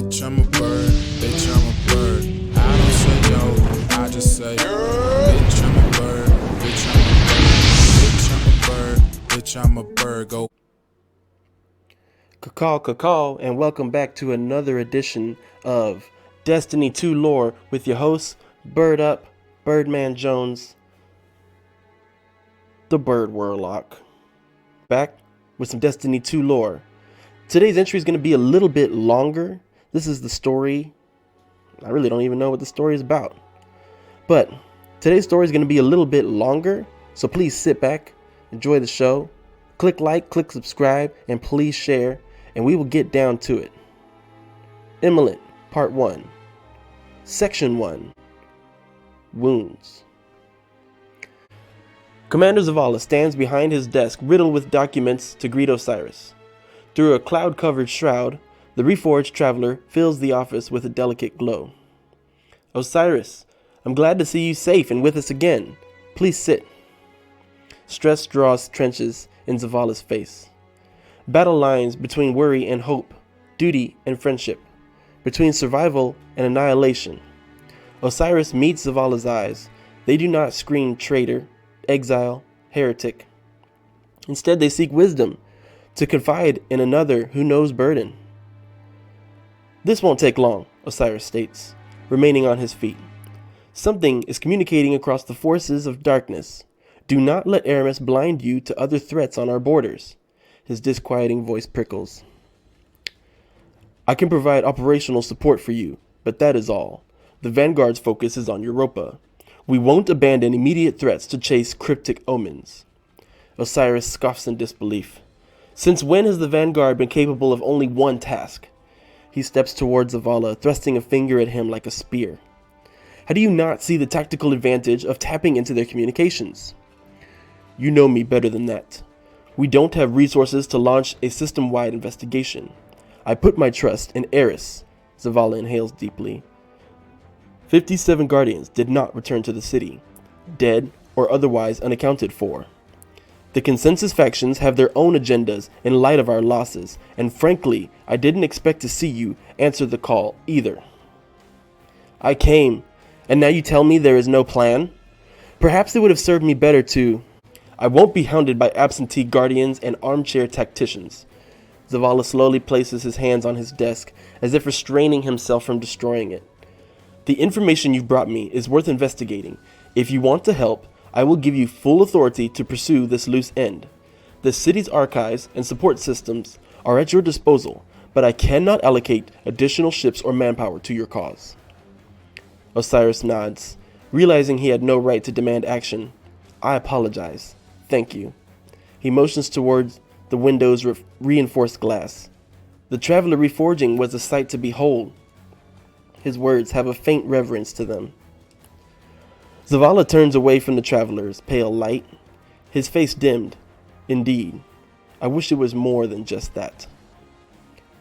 Bitch, I'm a bird. Bitch, I'm a bird. I don't say yo, I just say, bitch, I'm a bird. Bitch, I'm a bird. Bitch, I'm a bird. Bitch, I'm a bird. Go. Cacall, and welcome back to another edition of Destiny 2 Lore with your hosts, Birduuup, Birdman Jones, the Bird Warlock. Back with some Destiny 2 lore. Today's entry is going to be a little bit longer. This is the story. I really don't even know what the story is about. But today's story is going to be a little bit longer, so please sit back, enjoy the show, click like, click subscribe, and please share, and we will get down to it. Immolant, Part 1, Section 1, Wounds. Commander Zavala stands behind his desk riddled with documents to greet Osiris. Through a cloud-covered shroud, the reforged traveler fills the office with a delicate glow. Osiris, I'm glad to see you safe and with us again. Please sit. Stress draws trenches in Zavala's face. Battle lines between worry and hope, duty and friendship, between survival and annihilation. Osiris meets Zavala's eyes. They do not scream traitor, exile, heretic. Instead, they seek wisdom to confide in another who knows burden. This won't take long, Osiris states, remaining on his feet. Something is communicating across the forces of darkness. Do not let Aramis blind you to other threats on our borders. His disquieting voice prickles. I can provide operational support for you, but that is all. The Vanguard's focus is on Europa. We won't abandon immediate threats to chase cryptic omens. Osiris scoffs in disbelief. Since when has the Vanguard been capable of only one task? He steps towards Zavala, thrusting a finger at him like a spear. How do you not see the tactical advantage of tapping into their communications? You know me better than that. We don't have resources to launch a system-wide investigation. I put my trust in Eris. Zavala inhales deeply. 57 Guardians did not return to the city, dead or otherwise unaccounted for. The consensus factions have their own agendas in light of our losses, and frankly, I didn't expect to see you answer the call either. I came, and now you tell me there is no plan? Perhaps it would have served me better to... I won't be hounded by absentee guardians and armchair tacticians. Zavala slowly places his hands on his desk, as if restraining himself from destroying it. The information you've brought me is worth investigating. If you want to help, I will give you full authority to pursue this loose end. The city's archives and support systems are at your disposal, but I cannot allocate additional ships or manpower to your cause. Osiris nods, realizing he had no right to demand action. I apologize. Thank you. He motions towards the window's reinforced glass. The traveler reforging was a sight to behold. His words have a faint reverence to them. Zavala turns away from the traveler's pale light. His face dimmed. Indeed, I wish it was more than just that.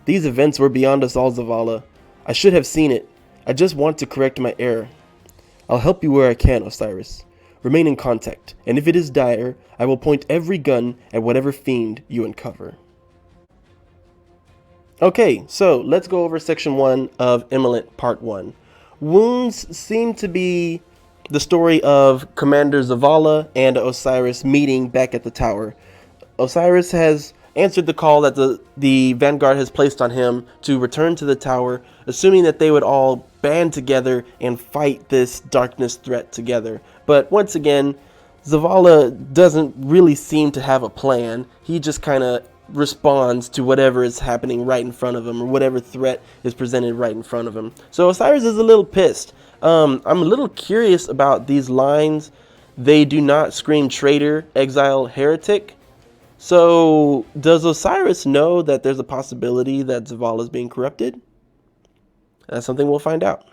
These events were beyond us all, Zavala. I should have seen it. I just want to correct my error. I'll help you where I can, Osiris. Remain in contact, and if it is dire, I will point every gun at whatever fiend you uncover. Okay, so let's go over Section 1 of Immolant Part 1. Wounds seem to be the story of Commander Zavala and Osiris meeting back at the tower. Osiris has answered the call that the Vanguard has placed on him to return to the tower, assuming that they would all band together and fight this darkness threat together. But once again, Zavala doesn't really seem to have a plan. He just kind of responds to whatever is happening right in front of him, or whatever threat is presented right in front of him. So Osiris is a little pissed. I'm a little curious about these lines. They do not scream traitor, exile, heretic. So does Osiris know that there's a possibility that Zavala is being corrupted? That's something we'll find out.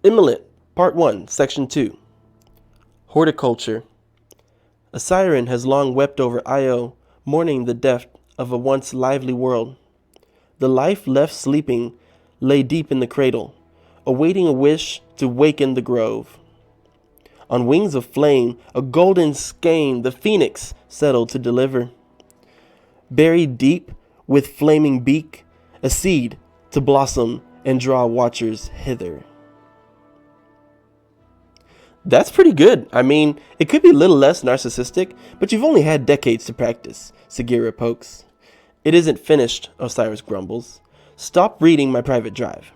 Immolant, Part 1, Section 2. Horticulture. A siren has long wept over Io, mourning the death of a once lively world. The life left sleeping lay deep in the cradle, awaiting a wish to waken the grove. On wings of flame, a golden skein, the phoenix settled to deliver. Buried deep with flaming beak, a seed to blossom and draw watchers hither. That's pretty good. I mean, it could be a little less narcissistic, but you've only had decades to practice, Sagira pokes. It isn't finished, Osiris grumbles. Stop reading my private drive.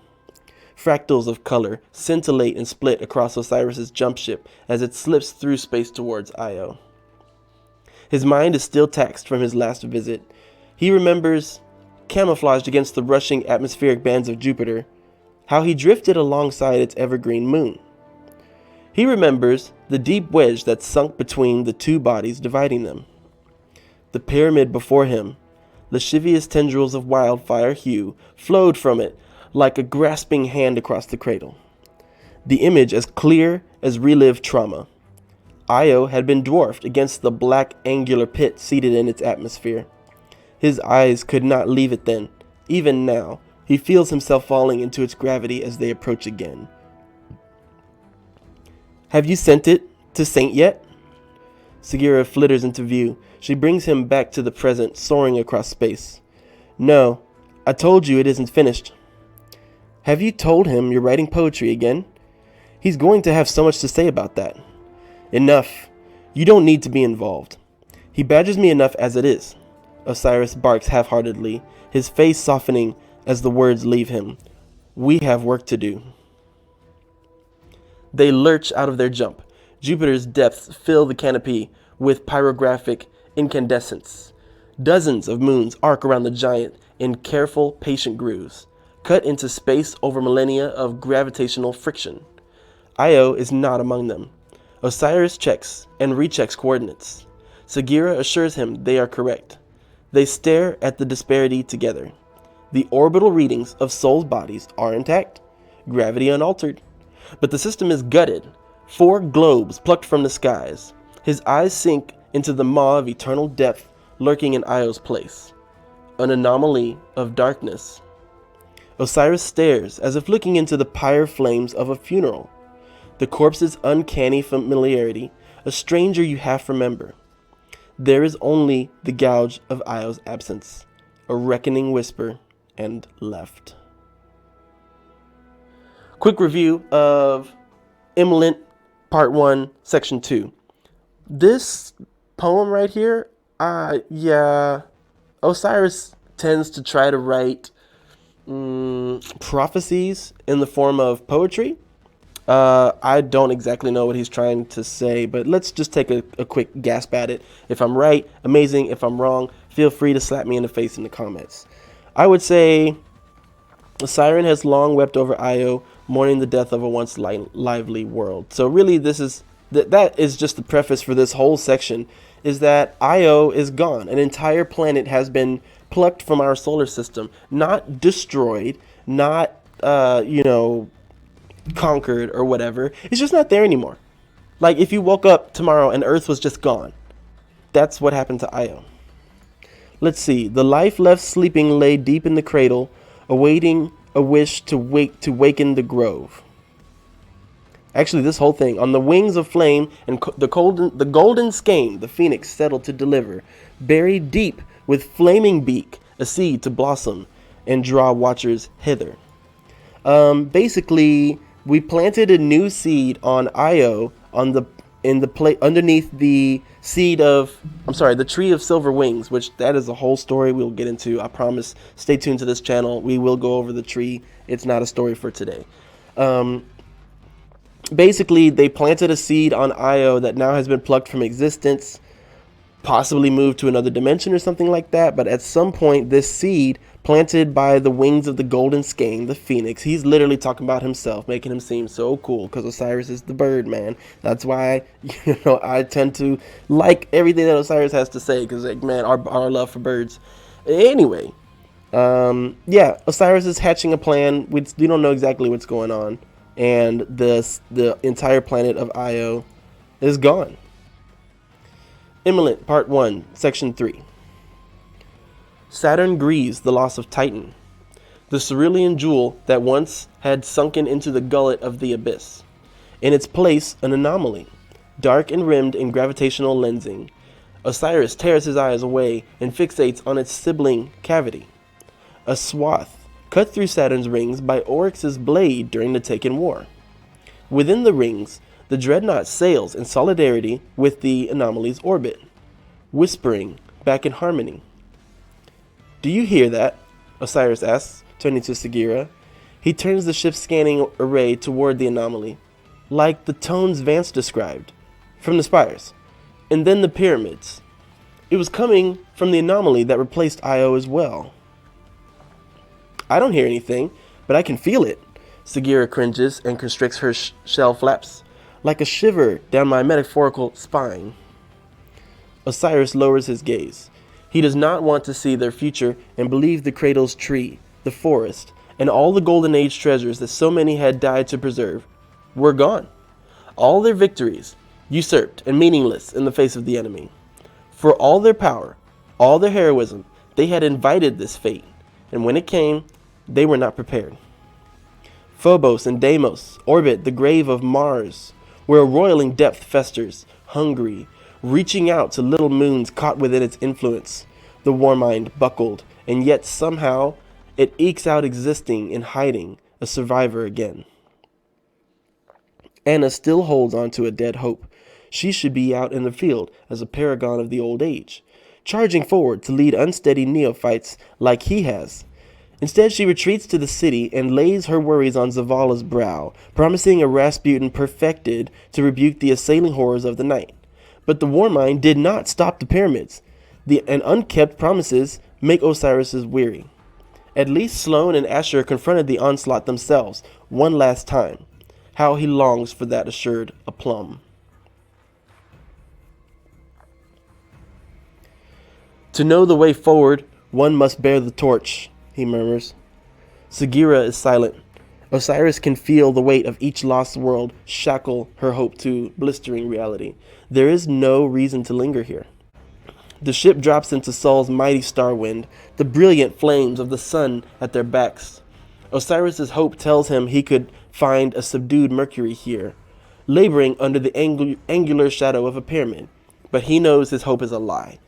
Fractals of color scintillate and split across Osiris's jump ship as it slips through space towards Io. His mind is still taxed from his last visit. He remembers, camouflaged against the rushing atmospheric bands of Jupiter, how he drifted alongside its evergreen moon. He remembers the deep wedge that sunk between the two bodies dividing them. The pyramid before him, lascivious tendrils of wildfire hue, flowed from it like a grasping hand across the cradle. The image as clear as relived trauma. Io had been dwarfed against the black angular pit seated in its atmosphere. His eyes could not leave it then. Even now, he feels himself falling into its gravity as they approach again. Have you sent it to Saint yet? Sagira flitters into view. She brings him back to the present, soaring across space. No, I told you it isn't finished. Have you told him you're writing poetry again? He's going to have so much to say about that. Enough. You don't need to be involved. He badgers me enough as it is. Osiris barks half-heartedly, his face softening as the words leave him. We have work to do. They lurch out of their jump. Jupiter's depths fill the canopy with pyrographic incandescence. Dozens of moons arc around the giant in careful, patient grooves, cut into space over millennia of gravitational friction. Io is not among them. Osiris checks and rechecks coordinates. Sagira assures him they are correct. They stare at the disparity together. The orbital readings of Sol's bodies are intact, gravity unaltered. But the system is gutted, 4 globes plucked from the skies. His eyes sink into the maw of eternal depth lurking in Io's place. An anomaly of darkness. Osiris stares as if looking into the pyre flames of a funeral. The corpse's uncanny familiarity, a stranger you half remember. There is only the gouge of Io's absence, a reckoning whisper, and left. Quick review of Immolant, Part 1, Section 2. This poem right here, Osiris tends to try to write prophecies in the form of poetry. I don't exactly know what he's trying to say, but let's just take a quick gasp at it. If I'm right, amazing. If I'm wrong, feel free to slap me in the face in the comments. I would say the siren has long wept over Io, mourning the death of a once lively world. So really, this is that is just the preface for this whole section, is that Io is gone. An entire planet has been plucked from our solar system, not destroyed, not conquered or whatever. It's just not there anymore. Like if you woke up tomorrow and Earth was just gone. That's what happened to Io. Let's see. The life left sleeping lay deep in the cradle, awaiting a wish to waken the grove. Actually, this whole thing. On the wings of flame and the golden skein, the phoenix settled to deliver, buried deep with flaming beak, a seed to blossom and draw watchers hither. Basically, we planted a new seed on Io underneath the the tree of silver wings, which that is a whole story we'll get into. I promise. Stay tuned to this channel. We will go over the tree. It's not a story for today. Basically, they planted a seed on Io that now has been plucked from existence, possibly moved to another dimension or something like that. But at some point, this seed planted by the wings of the golden skein, the phoenix, he's literally talking about himself, making him seem so cool because Osiris is the bird, man. That's why I tend to like everything that Osiris has to say, because our love for birds. Anyway, Osiris is hatching a plan. We don't know exactly what's going on, and the entire planet of Io is gone. Immolant, Part 1, Section 3. Saturn grieves the loss of Titan, the cerulean jewel that once had sunken into the gullet of the abyss. In its place, an anomaly, dark and rimmed in gravitational lensing, Osiris tears his eyes away and fixates on its sibling cavity, a swath cut through Saturn's rings by Oryx's blade during the Taken War. Within the rings, the dreadnought sails in solidarity with the anomaly's orbit, whispering back in harmony. "Do you hear that?" Osiris asks, turning to Sagira. He turns the ship's scanning array toward the anomaly, like the tones Vance described, from the spires, and then the pyramids. It was coming from the anomaly that replaced Io as well. "I don't hear anything, but I can feel it." Sagira cringes and constricts her shell flaps, like a shiver down my metaphorical spine. Osiris lowers his gaze. He does not want to see their future and believe the cradle's tree, the forest, and all the Golden Age treasures that so many had died to preserve were gone. All their victories, usurped and meaningless in the face of the enemy. For all their power, all their heroism, they had invited this fate, and when it came, they were not prepared. Phobos and Deimos orbit the grave of Mars, where a roiling depth festers, hungry, reaching out to little moons caught within its influence. The Warmind buckled, and yet somehow it ekes out existing in hiding, a survivor again. Anna still holds on to a dead hope. She should be out in the field as a paragon of the old age, charging forward to lead unsteady neophytes like he has. Instead, she retreats to the city and lays her worries on Zavala's brow, promising a Rasputin perfected to rebuke the assailing horrors of the night. But the Warmind did not stop the pyramids. And unkept promises make Osiris weary. At least Sloane and Asher confronted the onslaught themselves one last time. How he longs for that assured aplomb. "To know the way forward, one must bear the torch," he murmurs. Sagira is silent. Osiris can feel the weight of each lost world shackle her hope to blistering reality. There is no reason to linger here. The ship drops into Sol's mighty star wind, the brilliant flames of the sun at their backs. Osiris's hope tells him he could find a subdued Mercury here, laboring under the angular shadow of a pyramid. But he knows his hope is a lie.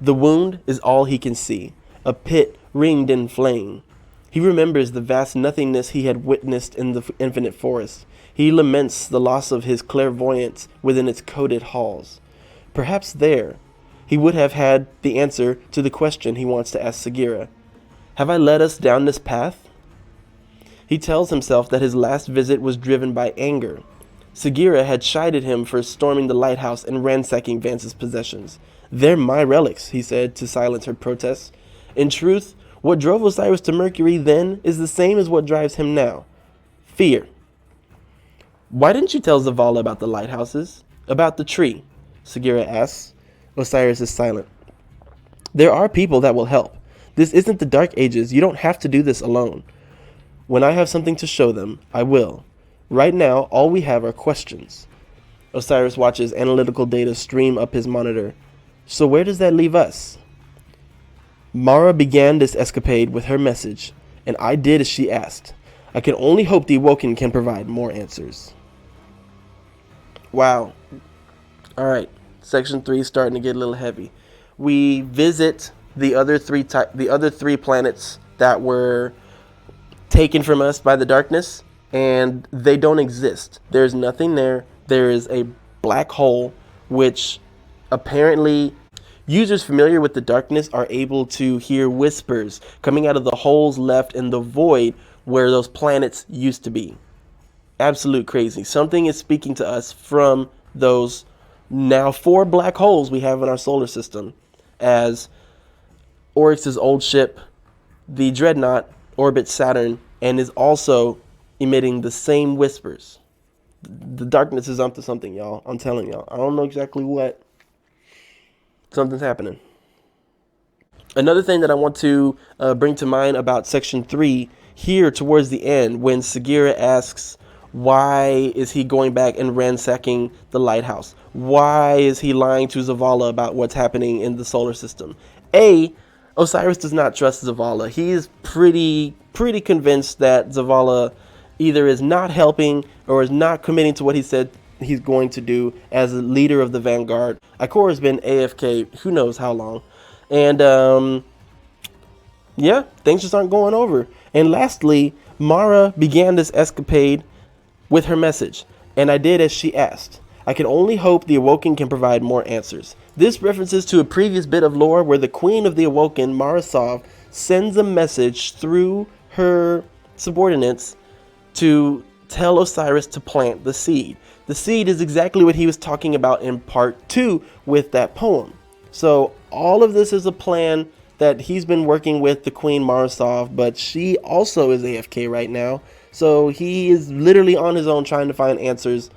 The wound is all he can see, a pit ringed in flame. He remembers the vast nothingness he had witnessed in the infinite forest. He laments the loss of his clairvoyance within its coated halls. Perhaps there, he would have had the answer to the question he wants to ask Sagira. Have I led us down this path? He tells himself that his last visit was driven by anger. Sagira had chided him for storming the lighthouse and ransacking Vance's possessions. "They're my relics," he said to silence her protests. In truth, what drove Osiris to Mercury then is the same as what drives him now. Fear. "Why didn't you tell Zavala about the lighthouses? About the tree?" Sagira asks. Osiris is silent. "There are people that will help. This isn't the Dark Ages. You don't have to do this alone. When I have something to show them, I will. Right now, all we have are questions." Osiris watches analytical data stream up his monitor. "So where does that leave us?" "Mara began this escapade with her message, and I did as she asked. I can only hope the Awoken can provide more answers." Wow. Alright, section 3 is starting to get a little heavy. We visit the other three planets that were taken from us by the darkness, and they don't exist. There's nothing there. There is a black hole, which apparently users familiar with the darkness are able to hear whispers coming out of the holes left in the void where those planets used to be. Absolute crazy. Something is speaking to us from those now 4 black holes we have in our solar system, as Oryx's old ship, the Dreadnought, orbits Saturn and is also emitting the same whispers. The darkness is onto something, y'all. I'm telling y'all. I don't know exactly what. Something's happening. Another thing that I want to bring to mind about section 3 here towards the end, when Sagira asks, why is he going back and ransacking the lighthouse? Why is he lying to Zavala about what's happening in the solar system? Osiris does not trust Zavala. He is pretty convinced that Zavala either is not helping or is not committing to what he said he's going to do as a leader of the Vanguard. Ikora has been AFK who knows how long. And yeah, things just aren't going over. And lastly, Mara began this escapade with her message, and I did as she asked. I can only hope the Awoken can provide more answers. This references to a previous bit of lore where the Queen of the Awoken, Mara Sov, sends a message through her subordinates to tell Osiris to plant the seed. The seed is exactly what he was talking about in part 2 with that poem. So all of this is a plan that he's been working with the Queen Mara Sov, but she also is AFK right now. So he is literally on his own trying to find answers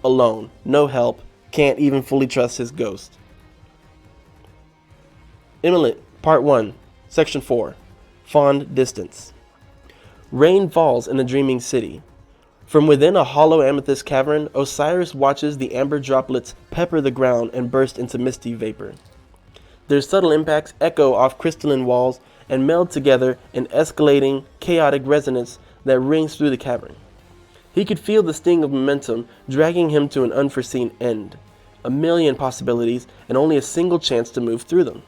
alone. No help. Can't even fully trust his ghost. Immolant, Part 1, Section 4. Fond Distance. Rain falls in a dreaming city. From within a hollow amethyst cavern, Osiris watches the amber droplets pepper the ground and burst into misty vapor. Their subtle impacts echo off crystalline walls and meld together in escalating, chaotic resonance that rings through the cavern. He could feel the sting of momentum dragging him to an unforeseen end. A million possibilities and only a single chance to move through them.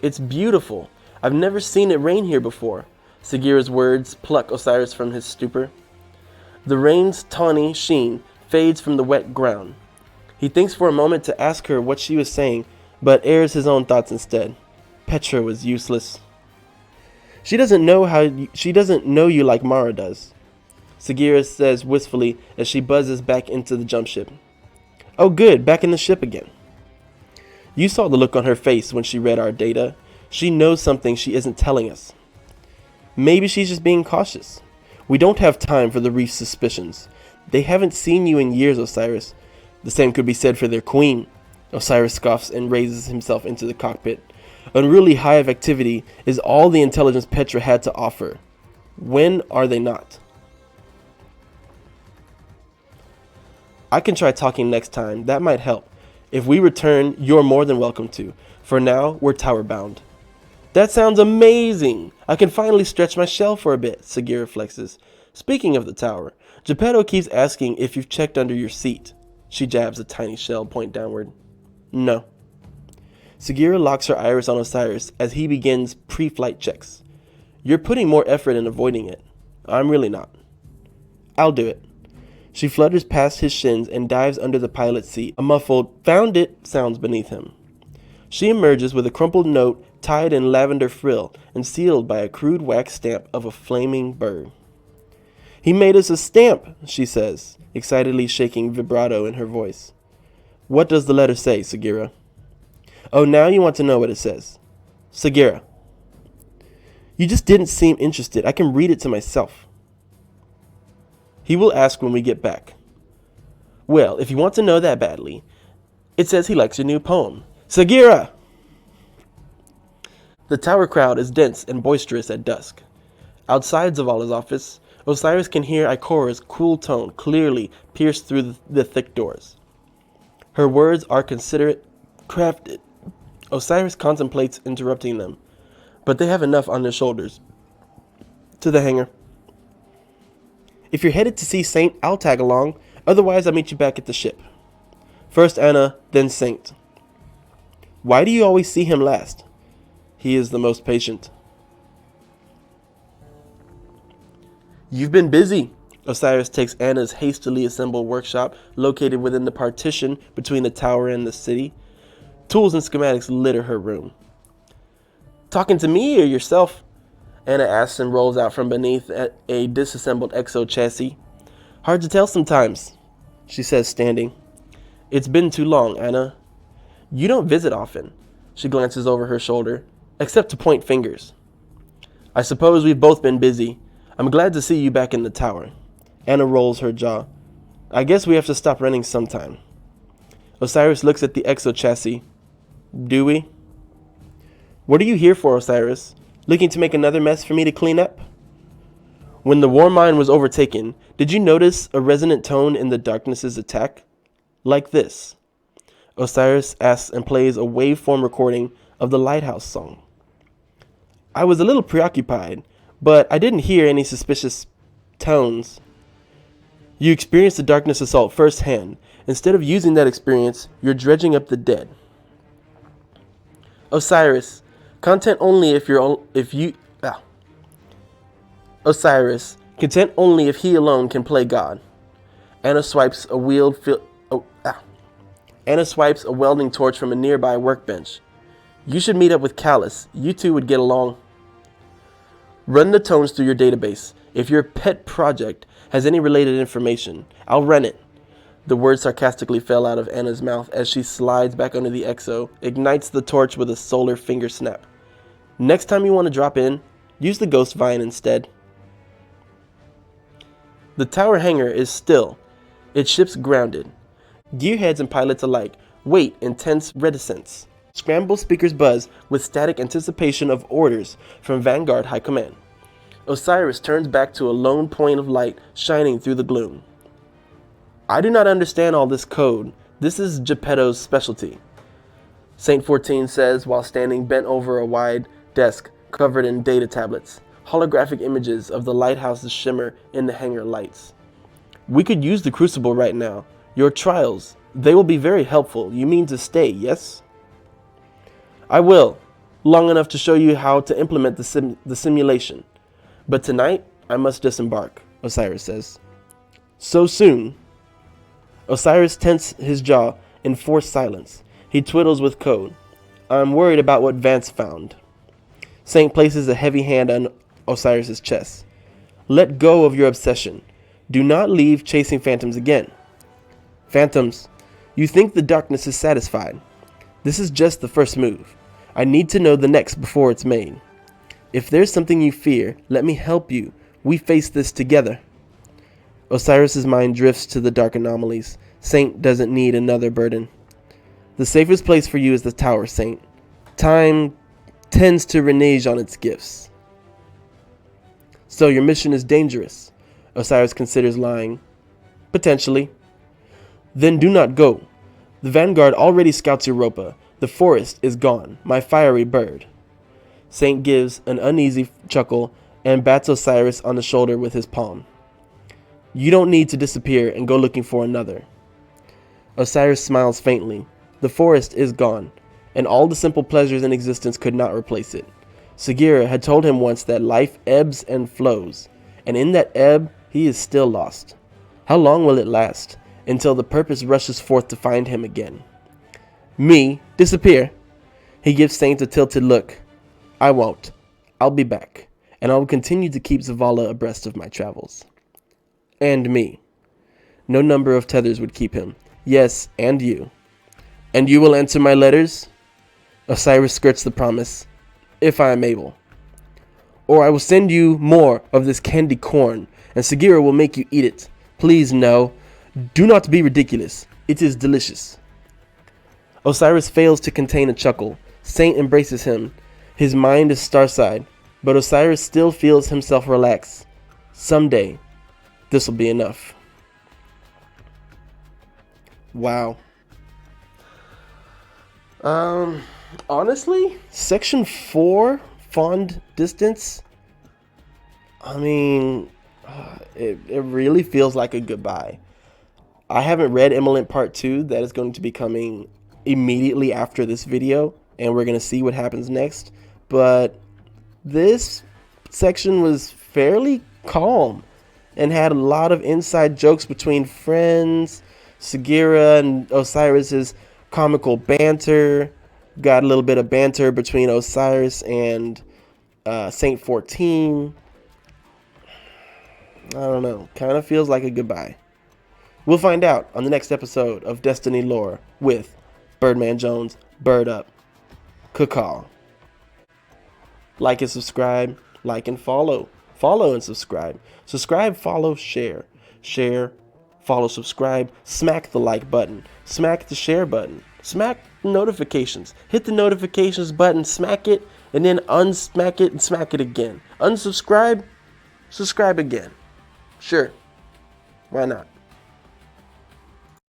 It's beautiful. I've never seen it rain here before. Sagira's words pluck Osiris from his stupor. The rain's tawny sheen fades from the wet ground. He thinks for a moment to ask her what she was saying, but airs his own thoughts instead. Petra was useless. She doesn't know you like Mara does, Sagira says wistfully as she buzzes back into the jump ship. Oh good, back in the ship again. You saw the look on her face when she read our data. She knows something she isn't telling us. Maybe she's just being cautious. We don't have time for the Reef's suspicions. They haven't seen you in years, Osiris. The same could be said for their queen. Osiris scoffs and raises himself into the cockpit. Unruly hive activity is all the intelligence Petra had to offer. When are they not? I can try talking next time. That might help. If we return, you're more than welcome to. For now, we're tower bound. That sounds amazing. I can finally stretch my shell for a bit, Sagira flexes. Speaking of the tower, Geppetto keeps asking if you've checked under your seat. She jabs a tiny shell point downward. No. Sagira locks her iris on Osiris as he begins pre-flight checks. You're putting more effort in avoiding it. I'm really not. I'll do it. She flutters past his shins and dives under the pilot's seat. A muffled, "Found it," sounds beneath him. She emerges with a crumpled note tied in lavender frill and sealed by a crude wax stamp of a flaming bird. He made us a stamp, she says, excitedly shaking vibrato in her voice. What does the letter say, Sagira? Oh, now you want to know what it says. Sagira. You just didn't seem interested. I can read it to myself. He will ask when we get back. Well, if you want to know that badly, it says he likes your new poem. Sagira! The tower crowd is dense and boisterous at dusk. Outside Zavala's office, Osiris can hear Ikora's cool tone clearly pierce through the thick doors. Her words are considerate, crafted. Osiris contemplates interrupting them, but they have enough on their shoulders. To the hangar. If you're headed to see Saint, I'll tag along. Otherwise, I'll meet you back at the ship. First Anna, then Saint. Why do you always see him last? He is the most patient. You've been busy. Osiris takes Anna's hastily assembled workshop located within the partition between the tower and the city. Tools and schematics litter her room. Talking to me or yourself? Anna asks and rolls out from beneath a disassembled exo chassis. Hard to tell sometimes, she says, standing. It's been too long, Anna. You don't visit often. She glances over her shoulder, except to point fingers. I suppose we've both been busy. I'm glad to see you back in the tower. Anna rolls her jaw. I guess we have to stop running sometime. Osiris looks at the exo chassis. Do we? What are you here for, Osiris? Looking to make another mess for me to clean up? When the war mine was overtaken, did you notice a resonant tone in the darkness's attack? Like this. Osiris asks and plays a waveform recording of the lighthouse song. I was a little preoccupied, but I didn't hear any suspicious tones. You experience the darkness assault firsthand. Instead of using that experience, you're dredging up the dead. Osiris, content only Osiris, content only if he alone can play God. Anna swipes a welding torch from a nearby workbench. You should meet up with Callus. You two would get along. Run the tones through your database. If your pet project has any related information, I'll run it. The words sarcastically fell out of Anna's mouth as she slides back under the exo, ignites the torch with a solar finger snap. Next time you want to drop in, use the ghost vine instead. The tower hangar is still. Its ship's grounded. Gearheads and pilots alike wait in tense reticence. Scramble speakers buzz with static anticipation of orders from Vanguard High Command. Osiris turns back to a lone point of light shining through the gloom. I do not understand all this code. This is Geppetto's specialty, Saint 14 says while standing bent over a wide desk covered in data tablets. Holographic images of the lighthouses shimmer in the hangar lights. We could use the crucible right now. Your trials, they will be very helpful. You mean to stay, yes? I will, long enough to show you how to implement the simulation. But tonight, I must disembark, Osiris says. So soon? Osiris tenses his jaw in forced silence. He twiddles with code. I'm worried about what Vance found. Saint places a heavy hand on Osiris's chest. Let go of your obsession. Do not leave chasing phantoms again. Phantoms, you think the darkness is satisfied. This is just the first move. I need to know the next before it's made. If there's something you fear, let me help you. We face this together. Osiris's mind drifts to the dark anomalies. Saint doesn't need another burden. The safest place for you is the tower, Saint. Time tends to renege on its gifts. So your mission is dangerous. Osiris considers lying. Potentially. Then do not go. The Vanguard already scouts Europa. The forest is gone, my fiery bird. Saint gives an uneasy chuckle and bats Osiris on the shoulder with his palm. You don't need to disappear and go looking for another. Osiris smiles faintly. The forest is gone, and all the simple pleasures in existence could not replace it. Sagira had told him once that life ebbs and flows, and in that ebb, he is still lost. How long will it last? Until the purpose rushes forth to find him again. Me? Disappear? He gives Saint a tilted look. I won't. I'll be back, and I will continue to keep Zavala abreast of my travels. And me. No number of tethers would keep him. Yes, and you. And you will answer my letters? Osiris skirts the promise. If I am able. Or I will send you more of this candy corn, and Sagira will make you eat it. Please, no. Do not be ridiculous. It is delicious. Osiris fails to contain a chuckle. Saint embraces him. His mind is starside, but Osiris still feels himself relax. Someday, this will be enough. Wow. Honestly, Section 4, Fond Distance, I mean, it really feels like a goodbye. I haven't read Immolant Part 2. That is going to be coming immediately after this video, and we're going to see what happens next. But this section was fairly calm and had a lot of inside jokes between friends. Sagira and Osiris's comical banter. Got a little bit of banter between Osiris and Saint 14. I don't know. Kind of feels like a goodbye. We'll find out on the next episode of Destiny Lore with Birdman Jones, Birduuup, Cacaw. Like and subscribe. Like and follow. Follow and subscribe. Subscribe, follow, share. Share, follow, subscribe. Smack the like button. Smack the share button. Smack notifications. Hit the notifications button, smack it, and then unsmack it and smack it again. Unsubscribe, subscribe again. Sure. Why not?